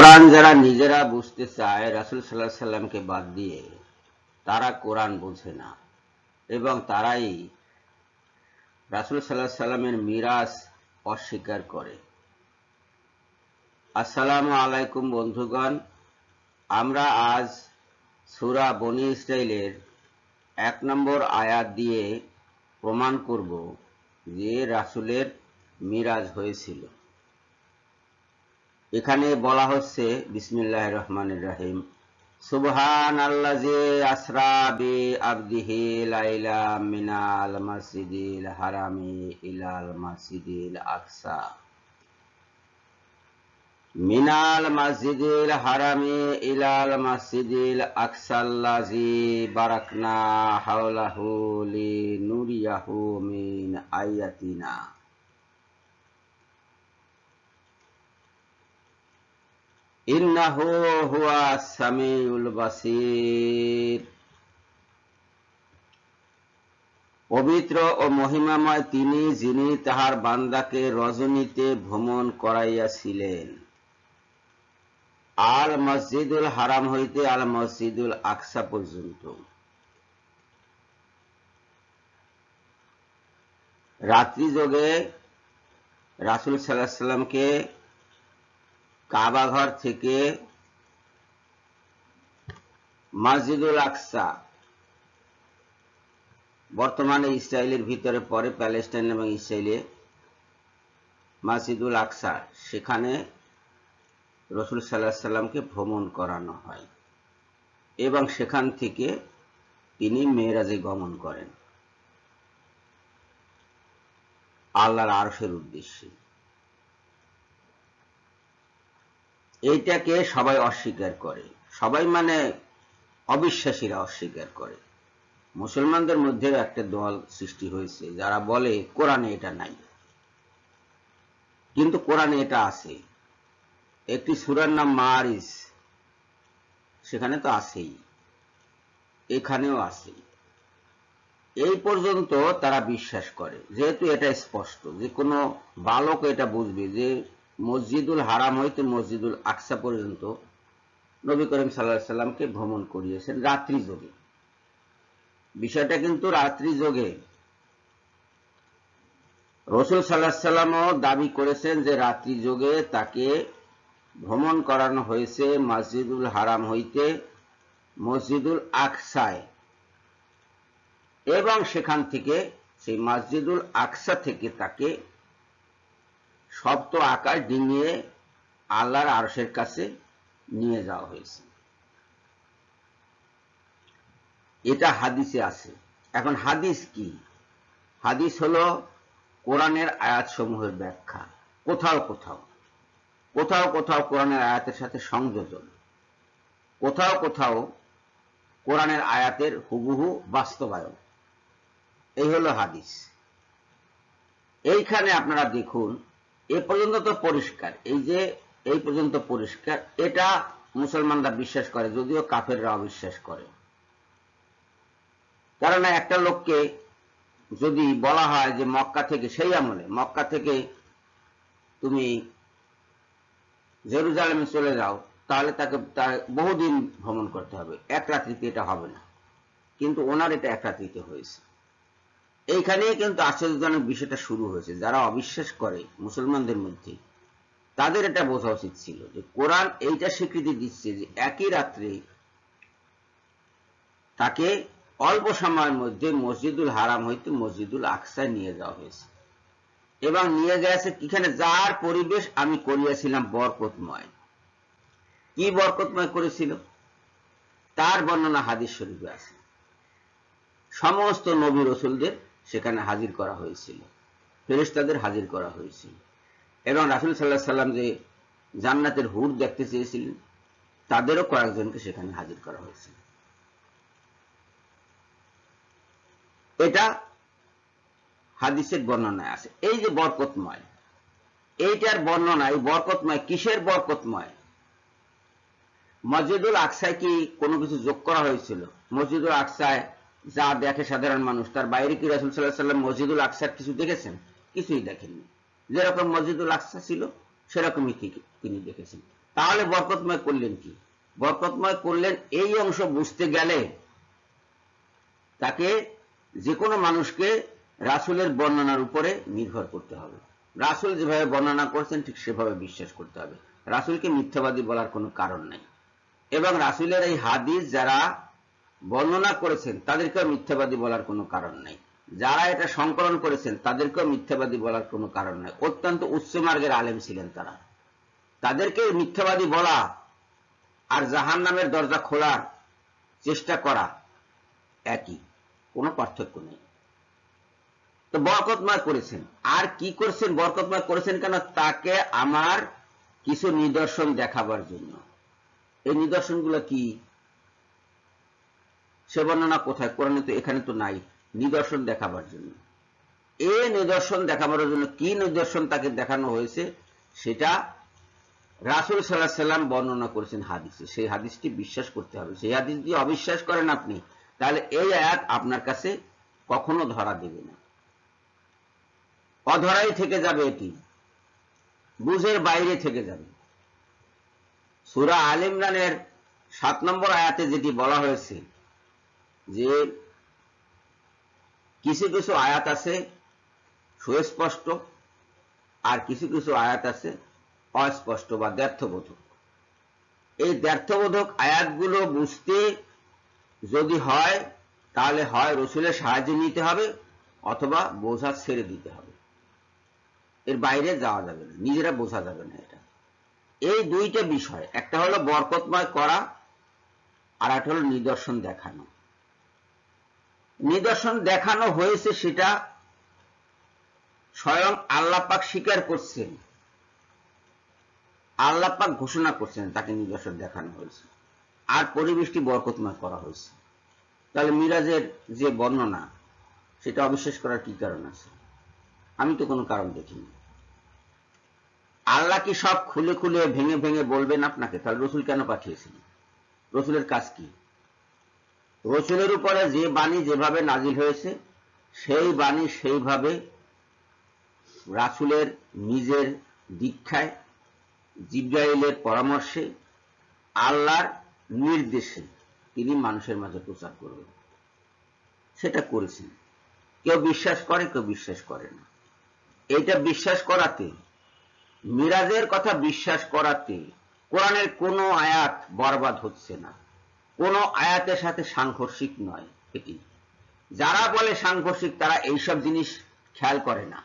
কোরআন যারা নিজেরা বুঝতে চায় রাসূল সাল্লাল্লাহু আলাইহি সাল্লামকে বাদ দিয়ে, তারা কোরআন বোঝে না এবং তারাই রাসূল সাল্লাল্লাহু আলাইহি সাল্লামের মিরাস অস্বীকার করে। আসসালামু আলাইকুম বন্ধুগণ, আমরা আজ সূরা বনী ইসরাইলের 1 নম্বর আয়াত দিয়ে প্রমাণ করব যে রাসূলের মিরাজ হয়েছিল। এখানে বলা হচ্ছে বিসমিল্লাহির রহমানির রহিম, সুবহানাল্লাযী আসরা বি আবদিহি লাইলা মিনাল মাসজিদিল হারামি ইলাল মাসজিদিল আকসা মিনাল মাসজিদিল হারামি ইলাল মাসজিদিল আকসাল্লাযী বারাকনা হাওলাহু লিনুরিয়াহু মিন আয়াতিনা। ইন্নাহু হুয়াস সামিউল বাসীর। পবিত্র ও মহিমাময় তিনি, যিনি তাহার বান্দাকে রজনীতে ভ্রমণ করাইয়াছিলেন আল মসজিদুল হারাম হইতে আল মসজিদুল আকসা পর্যন্ত। রাত্রি যোগে রাসূল সাল্লাল্লাহু আলাইহি সাল্লামকে কাবা ঘর থেকে মসজিদুল আকসা, বর্তমানে ইসরায়েলের ভিতরে পড়ে, প্যালেস্টাইন এবং ইসরায়েলে মসজিদুল আকসা, সেখানে রাসূল সাল্লাল্লাহু আলাইহি সাল্লামকে ভ্রমণ করানো হয় এবং সেখান থেকে তিনি মেরাজে গমন করেন আল্লাহর আরশের উদ্দেশ্যে। এইটাকে সবাই অস্বীকার করে, সবাই মানে অবিশ্বাসীরা অস্বীকার করে। মুসলমানদের মধ্যে একটা দল সৃষ্টি হয়েছে যারা বলে কোরআনে এটা নাই, কিন্তু কোরআনে এটা আছে। একটি সূরার নাম মারিজ, সেখানে তো আছেই, এখানেও আছে। এই পর্যন্ত তারা বিশ্বাস করে, যেহেতু এটা স্পষ্ট যে কোনো বালক এটা বুঝবে যে মসজিদুল হারাম হইতে মসজিদুল আকসা পর্যন্ত নবী করিম সাল্লাল্লাহু আলাইহি সাল্লামকে ভ্রমণ করিয়েছেন রাত্রি যোগে। বিষয়টা কিন্তু রাত্রি যোগে। রাসূল সাল্লাল্লাহু আলাইহি সাল্লামও দাবি করেছেন যে রাত্রি যোগে তাকে ভ্রমণ করানো হয়েছে মসজিদুল হারাম হইতে মসজিদুল আকসায়, এবং সেখান থেকে, সেই মসজিদুল আকসা থেকে তাকে সপ্ত আকাশ ডিঙিয়ে আল্লাহর আরশের কাছে নিয়ে যাওয়া হয়েছে। এটা হাদিসে আছে। এখন হাদিস কি? হাদিস হলো কোরআনের আয়াতসমূহের ব্যাখ্যা, কোথাও কোথাও কোথাও কোথাও কোরআনের আয়াতের সাথে সংযোজন, কোথাও কোথাও কোরআনের আয়াতের হুবহু বাস্তবায়ন। এই হলো হাদিস। এইখানে আপনারা দেখুন, এ পর্যন্ত তো পরিষ্কার, এই যে এই পর্যন্ত পরিষ্কার, এটা মুসলমানরা বিশ্বাস করে, যদিও কাফেররা অবিশ্বাস করে। কারণ একটা লোককে যদি বলা হয় যে মক্কা থেকে, সেই আমলে মক্কা থেকে তুমি জেরুজালেমে চলে যাও, তাহলে তাকে বহুদিন ভ্রমণ করতে হবে, এক রাত্রিতে এটা হবে না। কিন্তু ওনার এটা এক রাত্রিতে হয়েছে। এইখানেই কিন্তু আশ্চর্যজনক বিষয়টা শুরু হয়েছে। যারা অবিশ্বাস করে মুসলমানদের মধ্যে, তাদের এটা বোঝা উচিত ছিল যে কোরআন এইটা স্বীকৃতি দিচ্ছে যে একই রাত্রে তাকে অল্প সময়ের মধ্যে মসজিদুল হারাম হইতে মসজিদুল আকসায় নিয়ে যাওয়া হয়েছে, এবং নিয়ে গেছে এখানে যার পরিবেশ আমি করিয়াছিলাম বরকতময়। কি বরকতময় করেছিল তার বর্ণনা হাদিস শরীফে আছে। সমস্ত নবী রাসূলদের সেখানে হাজির করা হয়েছিল, ফেরেশতাদের হাজির করা হয়েছিল, এবং রাসূল সাল্লাল্লাহু আলাইহি সাল্লাম যে জান্নাতের হুর দেখতে চেয়েছিলেন, তাদেরও কয়েকজনকে সেখানে হাজির করা হয়েছিল। এটা হাদিসের বর্ণনায় আছে। এই যে বরকতময়, এইটার বর্ণনা, এই বরকতময় কিসের বরকতময়? মসজিদুল আকসায় কি কোনো কিছু যোগ করা হয়েছিল? মসজিদুল আকসায় যা দেখে সাধারণ মানুষ, তার বাইরে কি রাসূল সাল্লাল্লাহু আলাইহি সাল্লাম মসজিদুল আকসার কিছু দেখেছেন? কিছুই দেখেননি। যেরকম মসজিদুল আকসা ছিল সেরকমই তিনি দেখেছেন। তাহলে বরকতময় করলেন কি? বরকতময় করলেন এই অংশ বুঝতে গেলে তাকে যে কোনো মানুষকে রাসূলের বর্ণনার উপরে নির্ভর করতে হবে। রাসূল যেভাবে বর্ণনা করছেন ঠিক সেভাবে বিশ্বাস করতে হবে। রাসূলকে মিথ্যাবাদী বলার কোনো কারণ নাই। এবং রাসূলের এই হাদিস যারা বর্ণনা করেছেন তাদেরকেও মিথ্যাবাদী বলার কোনো কারণ নাই। যারা এটা সংকলন করেছেন তাদেরকেও মিথ্যাবাদী বলার কোনো কারণ নাই। অত্যন্ত উচ্চ মার্গের আলেম ছিলেন তারা। তাদেরকে মিথ্যাবাদী বলা আর জাহান্নামের দরজা খোলার চেষ্টা করা একই, কোনো পার্থক্য নেই। তো বরকতময় করেছেন। আর কি করছেন? বরকতময় করেছেন কেন? তাকে আমার কিছু নিদর্শন দেখাবার জন্য। এই নিদর্শনগুলো কি? সে বর্ণনা কোথায়? কোরআনে তো, এখানে তো নাই। নিদর্শন দেখাবার জন্য। এই নিদর্শন দেখাবার জন্য কি নিদর্শন তাকে দেখানো হয়েছে সেটা রাসূল সাল্লাল্লাহু আলাইহি ওয়াসাল্লাম বর্ণনা করেছেন হাদিসে। সেই হাদিসটি বিশ্বাস করতে হবে। সেই হাদিস যদি অবিশ্বাস করেন আপনি, তাহলে এই আয়াত আপনার কাছে কখনো ধরা দেবে না, অধরাই থেকে যাবে, এটি বুঝের বাইরে থেকে যাবে। সূরা আলে ইমরানের 7 নম্বর আয়াতে যেটি বলা হয়েছে যে কিছু কিছু আয়াত আছে সুস্পষ্ট আর কিছু কিছু আয়াত আছে অস্পষ্ট বা দ্ব্যর্থবোধক। এই দ্ব্যর্থবোধক আয়াতগুলো বুঝতে যদি হয় তাহলে হয় রাসূলের সাহায্য নিতে হবে অথবা বোঝা ছেড়ে দিতে হবে। এর বাইরে যাওয়া যাবে না, নিজেরা বোঝা যাবে না। এটা এই দুইটা বিষয়, একটা হলো বরকতময় করা আর একটা হলো নিদর্শন দেখানো। নিদর্শন দেখানো হয়েছে সেটা স্বয়ং আল্লাহ পাক স্বীকার করছেন, আল্লাহ পাক ঘোষণা করছেন তাকে নিদর্শন দেখানো হয়েছে, আর পরিবেশটি বরকতময় করা হয়েছে। তাহলে মিরাজের যে বর্ণনা সেটা অবিশ্বাস করার কি কারণ আছে? আমি তো কোনো কারণ দেখিনি। আল্লাহ কি সব খুলে খুলে ভেঙে ভেঙে বলবেন আপনাকে? তাহলে রাসূল কেন পাঠিয়েছিলেন? রাসূলের কাজ কি? রাসূলের উপরে যে বাণী যেভাবে নাজিল হয়েছে সেই বাণী সেইভাবে রাসূলের নিজের দীক্ষায়, জিবরাইলের পরামর্শে, আল্লাহর নির্দেশে তিনি মানুষের মাঝে প্রচার করবেন। সেটা করেছেন। কেউ বিশ্বাস করে, কেউ বিশ্বাস করে না। এইটা বিশ্বাস করাতে, মিরাজের কথা বিশ্বাস করাতে কোরআনের কোনো আয়াত বরবাদ হচ্ছে না, কোনো আয়াতের সাথে সাংঘর্ষিক নয়। এটি যারা বলে সাংঘর্ষিক তারা এইসব জিনিস খেয়াল করে না।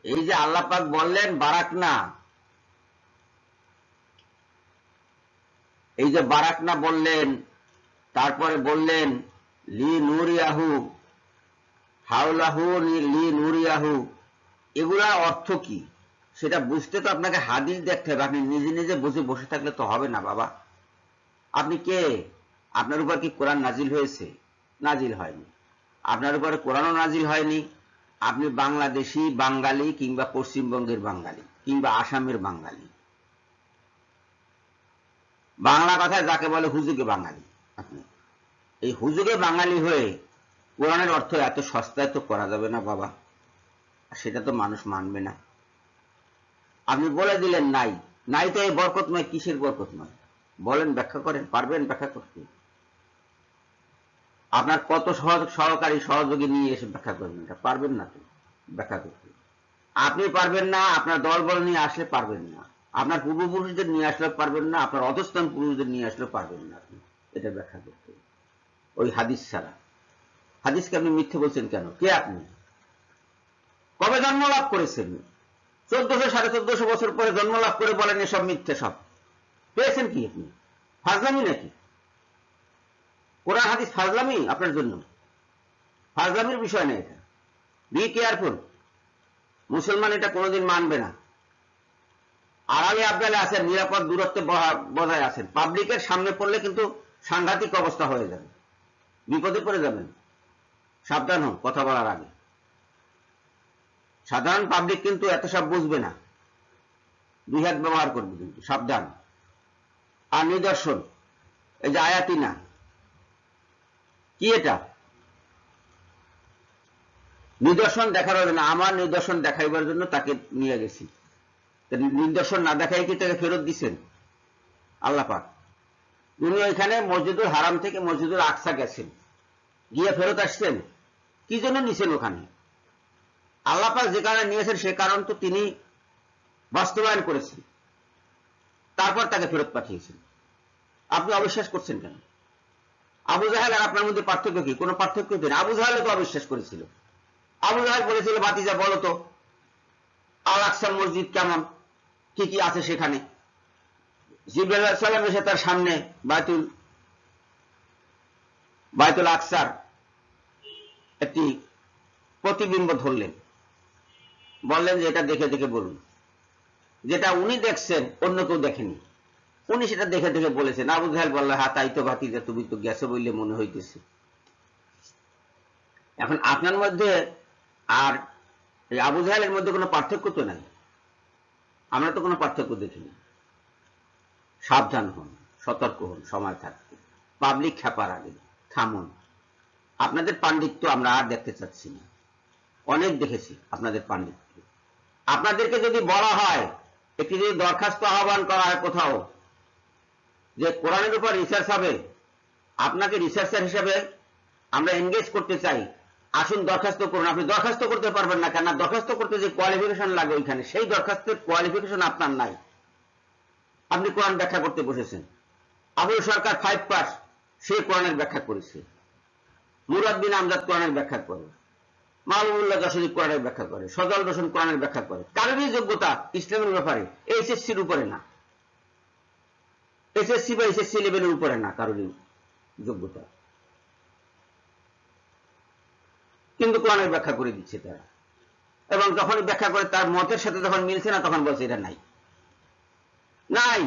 এই যে আল্লাহ পাক বললেন বারাকনা, এই যে বারাকনা বললেন, তারপরে বললেন লি নুরিয়াহু হাওলাহু লি নুরিয়াহু, এগুলা অর্থ কি সেটা বুঝতে তো আপনাকে হাদিস দেখতে হবে। আপনি নিজে নিজে বুঝে বসে থাকলে তো হবে না বাবা। আপনি কে? আপনার উপর কি কোরআন নাজিল হয়েছে? নাজিল হয়নি। আপনার উপরে কোরআনও নাজিল হয়নি। আপনি বাংলাদেশি বাঙালি কিংবা পশ্চিমবঙ্গের বাঙালি কিংবা আসামের বাঙালি, বাংলা কথায় যাকে বলে হুজুগে বাঙালি। আপনি এই হুজুগে বাঙালি হয়ে কোরআনের অর্থ এত সস্তায় তো করা যাবে না বাবা, সেটা তো মানুষ মানবে না। আপনি বলে দিলেন নাই, নাই তো এই বরকতময় কিসের বরকতময়? বলেন, ব্যাখ্যা করেন। পারবেন ব্যাখ্যা করতে? আপনার কত সহকারী সহযোগী নিয়ে এসে ব্যাখ্যা করবেন? এটা পারবেন না তো ব্যাখ্যা করতে। আপনি পারবেন না, আপনার দলবল নিয়ে আসলে পারবেন না, আপনার পূর্বপুরুষদের নিয়ে আসলে পারবেন না, আপনার অধস্থান পুরুষদের নিয়ে আসলে পারবেন না আপনি এটা ব্যাখ্যা করতে ওই হাদিস ছাড়া। হাদিসকে আপনি মিথ্যে বলছেন কেন? কে আপনি? কবে জন্ম লাভ করেছেন? 1400 1450 বছর পরে জন্ম লাভ করে বলেন এসব মিথ্যে সব। পেয়েছেন কি আপনি? ফাজলামি নাকি? কোরআন হাদিস ফাজলামি আপনার জন্য? ফাজলামির বিষয় না এটা। Be careful. মুসলমান এটা কোনোদিন মানবে না। আড়ালে আবদালে আছেন, নিরাপদ দূরত্বে বজায় আছেন, পাবলিকের সামনে পড়লে কিন্তু সাংঘাতিক অবস্থা হয়ে যাবে, বিপদে পড়ে যাবেন। সাবধান হন কথা বলার আগে। সাধারণ পাবলিক কিন্তু এত সব বুঝবে না, দুই হাত ব্যবহার করবে কিন্তু, সাবধান। আর নিদর্শন, এই যে আয়াতি না, কি এটা? নিদর্শন দেখার জন্য, আমার নিদর্শন দেখাইবার জন্য তাকে নিয়ে গেছি। নিদর্শন না দেখাই কি তাকে ফেরত দিচ্ছেন? আল্লাহ পাক। উনি ওইখানে মসজিদুল হারাম থেকে মসজিদুল আকসা গেছেন, গিয়ে ফেরত আসছেন। কি জন্য নিছেন ওখানে? আল্লাহ পাক যে কারণে নিয়েছেন সে কারণ তো তিনি বাস্তবায়ন করেছেন, তারপর তাকে ফেরত পাঠিয়েছেন। আপনি অবিশ্বাস করছেন কেন? আবু জাহেল আর আপনার মধ্যে পার্থক্য কি? কোনো পার্থক্য কি না। আবু জাহেল তো অবিশ্বাস করেছিল। আবু জাহেল বলেছিল, ভাতিজা বলো তো আল আকসা মসজিদ কেমন, কি কি আছে সেখানে। জিবরাইল আলাইহিস সালাম এসে তার সামনে বাইতুল আকসার একটি প্রতিবিম্ব ধরলেন, বললেন যে এটা দেখে দেখে বলুন। যেটা উনি দেখছেন অন্য কেউ দেখেনি, উনি সেটা দেখে দেখে বলেছেন। আবু জাহেল বলল, হ্যাঁ তাই তো ভাতিজা, তুমি তো গেছো বললে মনে হইতেছে। এখন আপনার মধ্যে আর এই আবু জাহেলের মধ্যে কোনো পার্থক্য তো নাই, আমরা তো কোনো পার্থক্য দেখিনি। সাবধান হন, সতর্ক হন, সময় থাকতে। পাবলিক খেপার আগে থামুন। আপনাদের পাণ্ডিত্য আমরা আর দেখতে চাচ্ছি না, অনেক দেখেছি আপনাদের পাণ্ডিত্য। আপনাদেরকে যদি বলা হয়, একটি যদি দরখাস্ত আহ্বান করা হয় কোথাও যে কোরআনের উপর রিসার্চ হবে, আপনাকে রিসার্চার হিসেবে আমরা এনগেজ করতে চাই, আসুন দরখাস্ত করুন। আপনি দরখাস্ত করতে পারবেন না, কেন? দরখাস্ত করতে যে কোয়ালিফিকেশন লাগে ওইখানে, সেই দরখাস্তের কোয়ালিফিকেশন আপনার নাই। আপনি কোরআন ব্যাখ্যা করতে বসেছেন। আবুল সরকার 5 পাস, সে কোরআনের ব্যাখ্যা করেছে। মুরাদ বিন আমজাদ কোরআনের ব্যাখ্যা করে, মাহবুবুল্লাহ যশোরী কোরআনের ব্যাখ্যা করে, সজল রোশন কোরআনের ব্যাখ্যা করে। কারোরই যোগ্যতা ইসলামের ব্যাপারে এইচএসসির উপরে না, এসএসসি বা এসএসসি লেভেলের উপরে না কারোরই যোগ্যতা, কিন্তু কোরআনের ব্যাখ্যা করে দিচ্ছে তারা। এবং যখন ব্যাখ্যা করে তার মতের সাথে যখন মিলছে না, তখন বলছে এটা নাই নাই।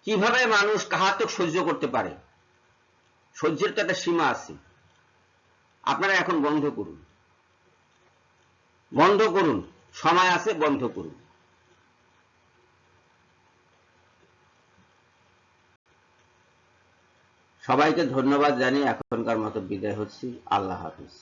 কিভাবে মানুষ কাহাতক সহ্য করতে পারে? সহ্যের তো একটা সীমা আছে। আপনারা এখন বন্ধ করুন, বন্ধ করুন, সময় আছে, বন্ধ করুন। সবাইকে ধন্যবাদ জানিয়ে এখনকার মতো বিদায় হচ্ছি। আল্লাহ হাফিজ।